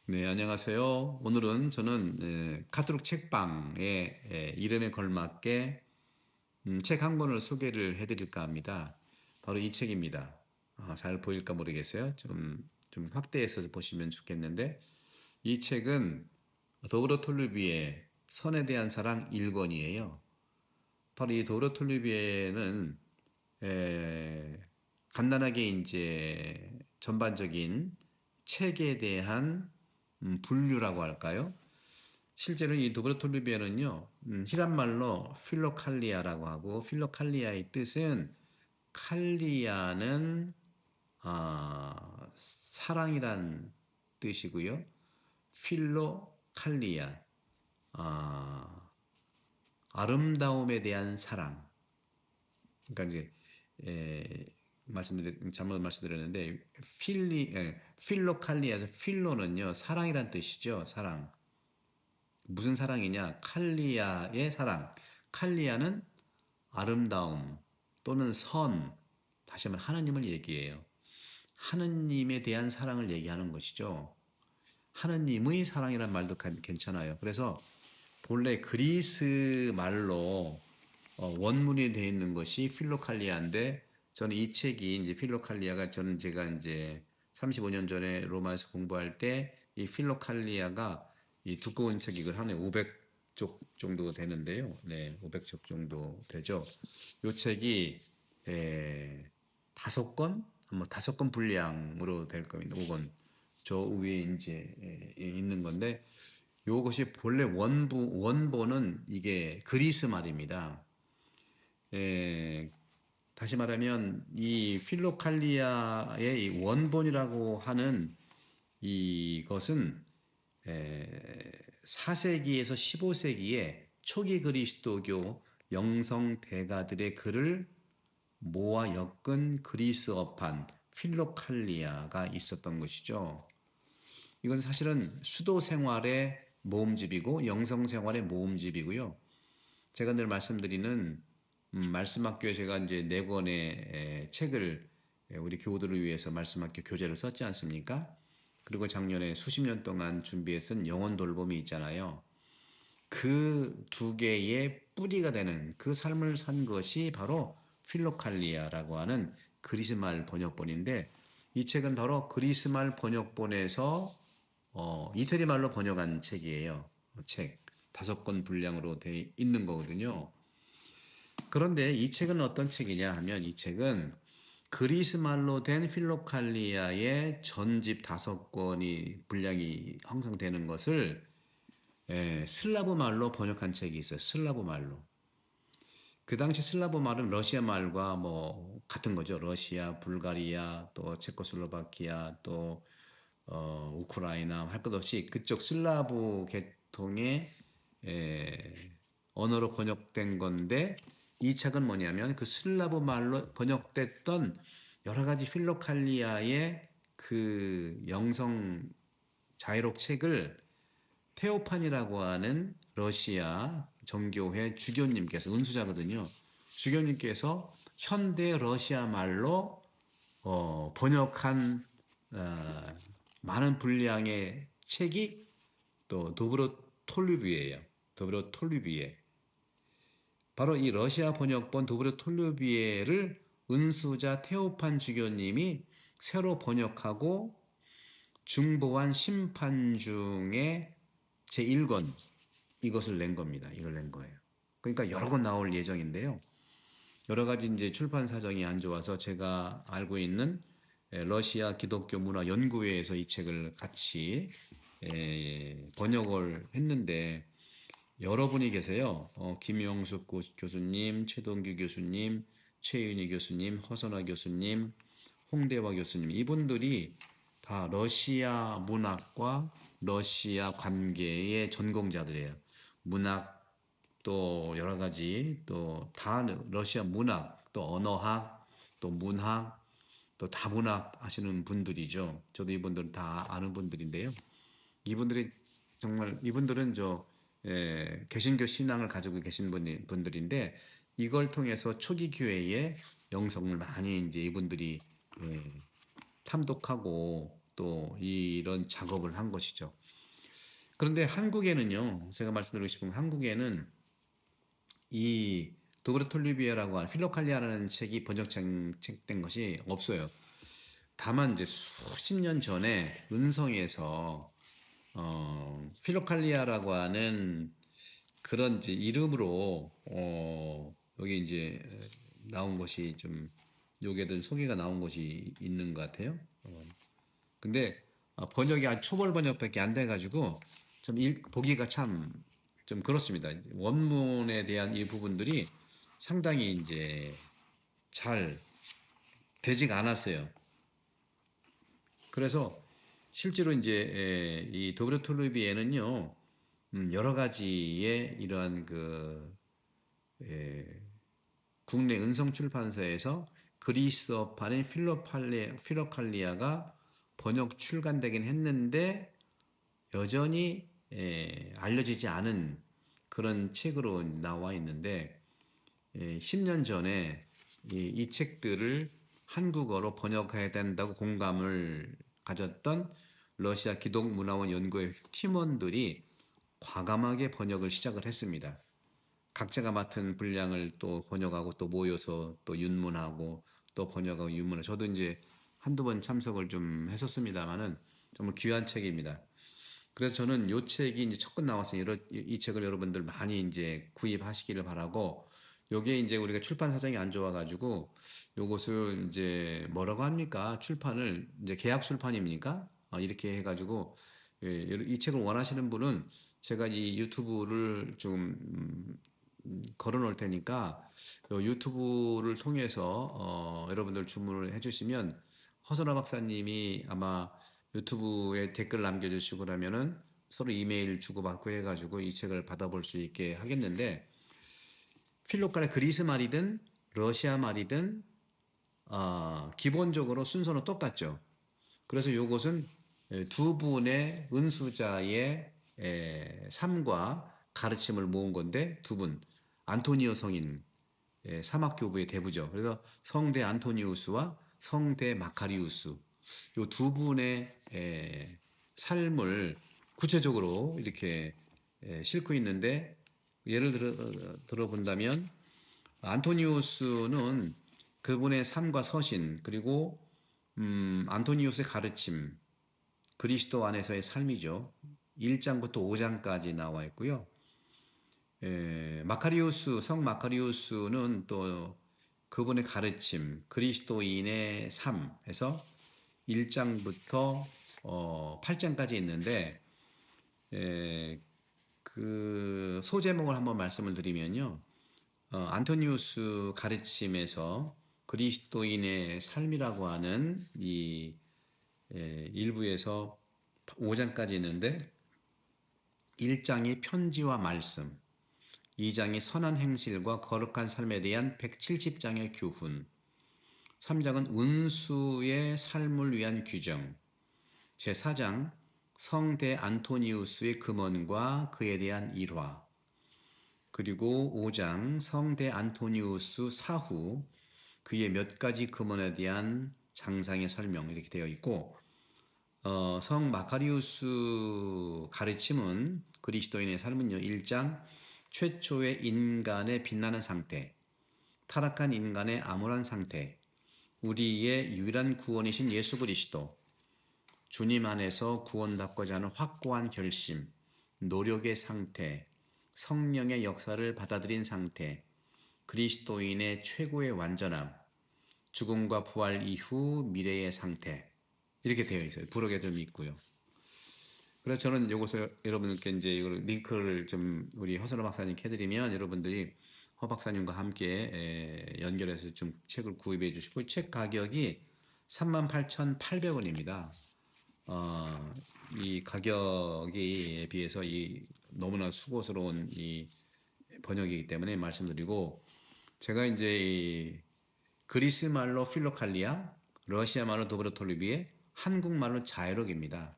네, 안녕하세요. 오늘은 저는 카톨릭 책방의 이름에 걸맞게 책 한 권을 소개를 해드릴까 합니다. 바로 이 책입니다. 잘 보일까 모르겠어요. 좀 확대해서 보시면 좋겠는데, 이 책은 도브로 톨루비의 선에 대한 사랑 1권이에요. 바로 이 도브로 톨루비에는 간단하게 이제 전반적인 책에 대한 분류라고 할까요? 실제로 이 도브로톨리비에는요, 히란 말로 필로칼리아라고 하고, 필로칼리아의 뜻은 칼리아는 사랑이란 뜻이고요. 필로칼리아, 아, 아름다움에 대한 사랑. 그러니까 이제 잘못 말씀드렸는데 필로칼리아에서 필로는요 사랑이란 뜻이죠. 사랑. 무슨 사랑이냐? 칼리아의 사랑. 칼리아는 아름다움 또는 선. 다시 한번 하느님을 얘기해요. 하느님에 대한 사랑을 얘기하는 것이죠. 하느님의 사랑이란 말도 괜찮아요. 그래서 본래 그리스 말로 원문이 되어 있는 것이 필로칼리아인데 저는 이 책이 이제 필로칼리아가 저는 제가 이제 35년 전에 로마에서 공부할 때 이 필로칼리아가 이 두꺼운 책이 이걸 하나에 500쪽 정도 되는데요. 네, 500쪽 정도 되죠. 이 책이 다섯 권, 뭐 다섯 권 분량으로 될 겁니다. 5권. 저 위에 이제 있는 건데 요것이 본래 원본은 이게 그리스 말입니다. 예, 다시 말하면 이 필로칼리아의 이 원본이라고 하는 이것은 4세기에서 15세기에 초기 그리스도교 영성 대가들의 글을 모아 엮은 그리스어판 필로칼리아가 있었던 것이죠. 이건 사실은 수도 생활의 모음집이고 영성 생활의 모음집이고요. 제가 늘 말씀드리는 말씀학교에 제가 이제 네 권의 책을 우리 교우들을 위해서 말씀학교 교재를 썼지 않습니까? 그리고 작년에 수십 년 동안 준비해 쓴 영혼 돌봄이 있잖아요. 그 두 개의 뿌리가 되는 그 삶을 산 것이 바로 필로칼리아라고 하는 그리스말 번역본인데 이 책은 바로 그리스말 번역본에서 이태리 말로 번역한 책이에요. 책. 다섯 권 분량으로 돼 있는 거거든요. 그런데 이 책은 어떤 책이냐 하면 이 책은 그리스 말로 된 필로칼리아의 전집 다섯 권이 분량이 형성되는 것을 슬라브 말로 번역한 책이 있어요. 슬라브 말로. 그 당시 슬라브 말은 러시아 말과 뭐 같은 거죠. 러시아, 불가리아, 또 체코슬로바키아, 또 우크라이나 할 것 없이 그쪽 슬라브 계통의 에, 언어로 번역된 건데 이 책은 뭐냐면 그 슬라브 말로 번역됐던 여러 가지 필로칼리아의 그 영성 자의록 책을 테오판이라고 하는 러시아 정교회 주교님께서 은수자거든요. 주교님께서 현대 러시아 말로 번역한 많은 분량의 책이 또 도브로 톨루비예요. 도브로 톨루비에. 바로 이 러시아 번역본 도브로 톨루비에를 은수자 테오판 주교님이 새로 번역하고 중보한 심판 중에 제1권 이것을 낸 겁니다. 이걸 낸 거예요. 그러니까 여러 권 나올 예정인데요. 여러 가지 이제 출판 사정이 안 좋아서 제가 알고 있는 러시아 기독교 문화 연구회에서 이 책을 같이 번역을 했는데 여러분이 계세요. 김영숙 교수님, 최동규 교수님, 최윤희 교수님, 허선화 교수님, 홍대화 교수님 이분들이 다 러시아 문학과 러시아 관계의 전공자들이에요. 문학 또 여러 가지 또 다 러시아 문학 또 언어학 또 문학 또 다문학 하시는 분들이죠. 저도 이분들 다 아는 분들인데요. 이분들이 정말 이분들은 개신교 신앙을 가지고 계신 분들인데 이걸 통해서 초기 교회의 영성을 많이 이제 이분들이 예, 탐독하고 또 이런 작업을 한 것이죠. 그런데 한국에는요, 제가 말씀드리고 싶은 건 한국에는 이 도브르톨리비에라고 하는 필로칼리아라는 책이 번역책된 것이 없어요. 다만 이제 수십 년 전에 은성에서 필로칼리아라고 하는 그런 이제 이름으로 여기 이제 나온 것이 좀 요게든 소개가 나온 것이 있는 것 같아요. 근데 번역이 한 초벌 번역밖에 안 돼가지고 좀 보기가 참 좀 그렇습니다. 원문에 대한 이 부분들이 상당히 이제 잘 되지가 않았어요. 그래서 실제로 이제 이 도브레톨루비에는요 여러 가지의 이러한 국내 은성 출판사에서 그리스어판인 필로칼리아가 번역 출간되긴 했는데 여전히 알려지지 않은 그런 책으로 나와 있는데 10년 전에 이 책들을 한국어로 번역해야 된다고 공감을 가졌던 러시아 기독문화원 연구회 팀원들이 과감하게 번역을 시작을 했습니다. 각자가 맡은 분량을 또 번역하고 또 모여서 또 윤문하고 또 번역하고 윤문하고 저도 이제 한두 번 참석을 좀 했었습니다만은 정말 귀한 책입니다. 그래서 저는 이 책이 이제 첫권 나왔으니 이 책을 여러분들 많이 이제 구입하시기를 바라고 요게 이제 우리가 출판 사정이 안 좋아가지고 요것을 이제 뭐라고 합니까? 출판을 이제 계약 출판입니까? 이렇게 해가지고 이 책을 원하시는 분은 제가 이 유튜브를 좀 걸어 놓을 테니까 요 유튜브를 통해서 여러분들 주문을 해주시면 허선화 박사님이 아마 유튜브에 댓글 남겨주시고 그러면은 서로 이메일 주고받고 해가지고 이 책을 받아볼 수 있게 하겠는데 필로칼의 그리스 말이든 러시아 말이든 기본적으로 순서는 똑같죠. 그래서 이것은 두 분의 은수자의 삶과 가르침을 모은 건데 두 분, 안토니오 성인 사막교부의 대부죠. 그래서 성대 안토니우스와 성대 마카리우스 이 두 분의 삶을 구체적으로 이렇게 싣고 있는데 예를 들어본다면 안토니우스는 그분의 삶과 서신 그리고 안토니우스의 가르침 그리스도 안에서의 삶이죠. 1장부터 5장까지 나와 있고요. 성 마카리우스는 또 그분의 가르침, 그리스도인의 삶에서 1장부터 8장까지 있는데 그 소제목을 한번 말씀을 드리면요. 안토니우스 가르침에서 그리스도인의 삶이라고 하는 이 일부에서 5장까지 있는데 1장이 편지와 말씀, 2장이 선한 행실과 거룩한 삶에 대한 170장의 교훈, 3장은 운수의 삶을 위한 규정, 제4장 성대 안토니우스의 금언과 그에 대한 일화, 그리고 5장 성대 안토니우스 사후 그의 몇 가지 금언에 대한 장상의 설명 이렇게 되어 있고 성 마카리우스 가르침은 그리스도인의 삶은요 1장 최초의 인간의 빛나는 상태 타락한 인간의 암울한 상태 우리의 유일한 구원이신 예수 그리스도 주님 안에서 구원받고자 하는 확고한 결심 노력의 상태 성령의 역사를 받아들인 상태 그리스도인의 최고의 완전함 죽음과 부활 이후 미래의 상태 이렇게 되어 있어요. 부록에 좀 있고요. 그래서 저는 이것을 여러분들께 이제 이걸 링크를 좀 우리 허선호 박사님께 해드리면 여러분들이 허 박사님과 함께 연결해서 좀 책을 구입해 주시고 책 가격이 38,800원입니다. 이 가격에 비해서 이 너무나 수고스러운 이 번역이기 때문에 말씀드리고 제가 이제 이 그리스 말로 필로칼리아, 러시아 말로 도브로톨리비에, 한국말로 자유록입니다.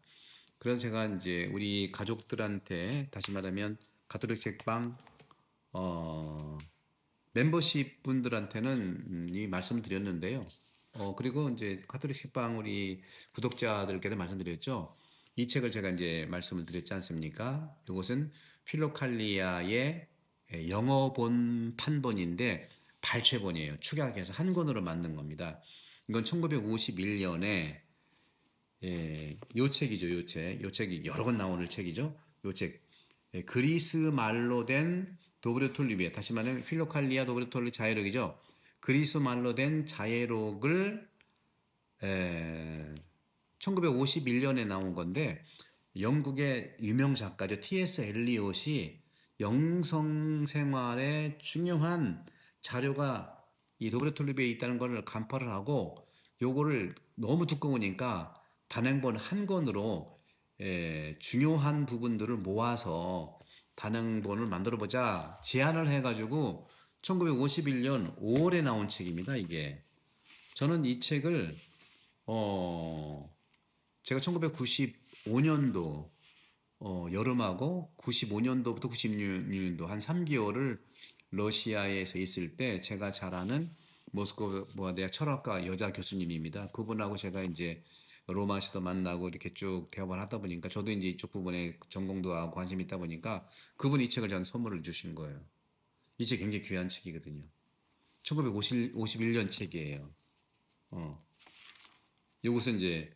그래서 제가 이제 우리 가족들한테 다시 말하면 가톨릭 책방 멤버십 분들한테는 이 말씀을 드렸는데요. 그리고 이제 가톨릭 식빵 우리 구독자들께도 말씀드렸죠. 이 책을 제가 이제 말씀을 드렸지 않습니까? 이것은 필로칼리아의 영어본 판본인데 발췌본이에요. 축약해서 한 권으로 만든 겁니다. 이건 1951년에 요 책이죠, 요 책. 요 책이 여러 권 나오는 책이죠. 요 책. 그리스 말로 된 도브르톨리비에, 다시 말하면 필로칼리아 도브르톨리 자해록이죠. 그리스 말로 된 자해록을 1951년에 나온 건데 영국의 유명 작가죠. T.S. 엘리엇이 영성 생활에 중요한 자료가 이 도브레톨리비에 있다는 것을 간파를 하고 요거를 너무 두꺼우니까 단행본 한 권으로 중요한 부분들을 모아서 단행본을 만들어 보자 제안을 해가지고 1951년 5월에 나온 책입니다. 이게 저는 이 책을 제가 1995년도 여름하고 95년도부터 96년도 한 3개월을 러시아에서 있을 때 제가 잘 아는 모스크바 대학 철학과 여자 교수님입니다. 그분하고 제가 이제 로마에서도 만나고 이렇게 쭉 대화를 하다 보니까 저도 이제 이쪽 부분에 전공도 하고 관심이 있다 보니까 그분이 이 책을 저한테 선물을 주신 거예요. 이 책 굉장히 귀한 책이거든요. 1951년 책이에요. 어. 이것은 이제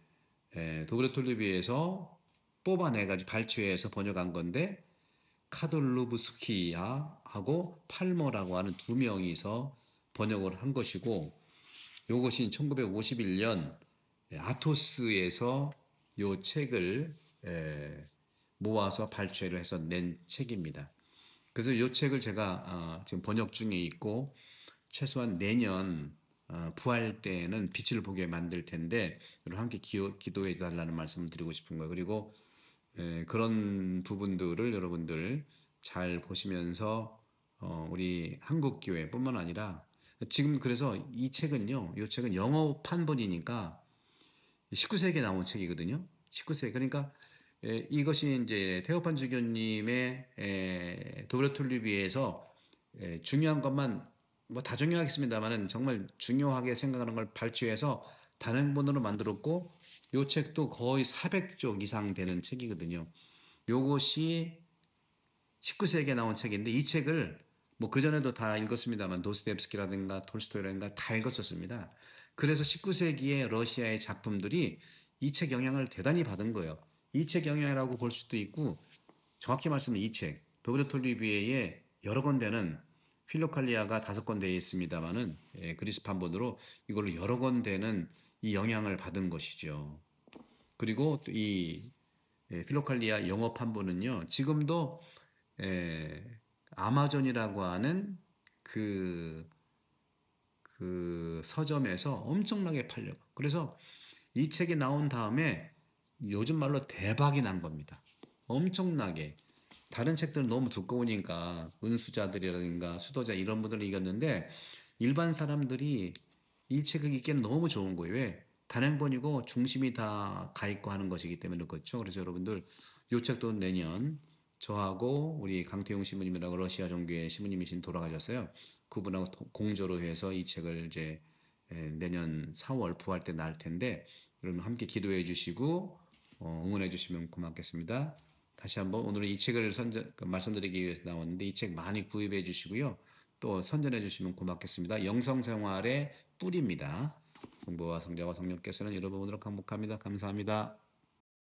도브레톨리비에서 뽑아내가지고 발췌해서 번역한 건데 카돌루브스키야하고 팔머라고 하는 두 명이서 번역을 한 것이고 이것이 1951년 아토스에서 이 책을 모아서 발췌를 해서 낸 책입니다. 그래서 이 책을 제가 지금 번역 중에 있고 최소한 내년 부활 때에는 빛을 보게 만들 텐데 함께 기도해 달라는 말씀을 드리고 싶은 거예요. 그리고 그런 부분들을 여러분들 잘 보시면서 우리 한국 교회뿐만 아니라 지금 그래서 이 책은요, 이 책은 영어 판본이니까 19세기에 나온 책이거든요. 19세기 그러니까 이것이 이제 태호판 주교님의 도브레톨리비에서 중요한 것만 뭐 다 중요하겠습니다만은 정말 중요하게 생각하는 걸 발췌해서 단행본으로 만들었고 요 책도 거의 400쪽 이상 되는 책이거든요. 요것이 19세기에 나온 책인데 이 책을 뭐 그전에도 다 읽었습니다만 도스토옙스키라든가 톨스토이라든가 다 읽었었습니다. 그래서 19세기의 러시아의 작품들이 이 책 영향을 대단히 받은 거예요. 이 책 영향이라고 볼 수도 있고 정확히 말씀은 이 책 도브레톨리비에의 여러 권되는 필로칼리아가 5권 되어 있습니다만은 그리스 판본으로 이걸로 여러 권 되는 이 영향을 받은 것이죠. 그리고 또 이 필로칼리아 영어 판본은요. 지금도 아마존이라고 하는 그, 그 서점에서 엄청나게 팔려요. 그래서 이 책이 나온 다음에 요즘 말로 대박이 난 겁니다. 엄청나게. 다른 책들은 너무 두꺼우니까 은수자들이라든가 수도자 이런 분들을 이겼는데 일반 사람들이 이 책을 읽기에는 너무 좋은 거예요. 왜? 단행본이고 중심이 다 가 있고 하는 것이기 때문에 그렇죠. 그래서 여러분들 이 책도 내년 저하고 우리 강태용 신부님이라고 러시아 종교의 신부님이신 돌아가셨어요. 그분하고 공조로 해서 이 책을 이제 내년 4월 부활 때 날 텐데 여러분 함께 기도해 주시고 응원해 주시면 고맙겠습니다. 다시 한번 오늘은 이 책을 말씀드리기 위해서 나왔는데 이 책 많이 구입해 주시고요. 또 선전해 주시면 고맙겠습니다. 영성생활의 뿌리입니다. 성부와 성자와 성령께서는 여러분으로 강복합니다. 감사합니다.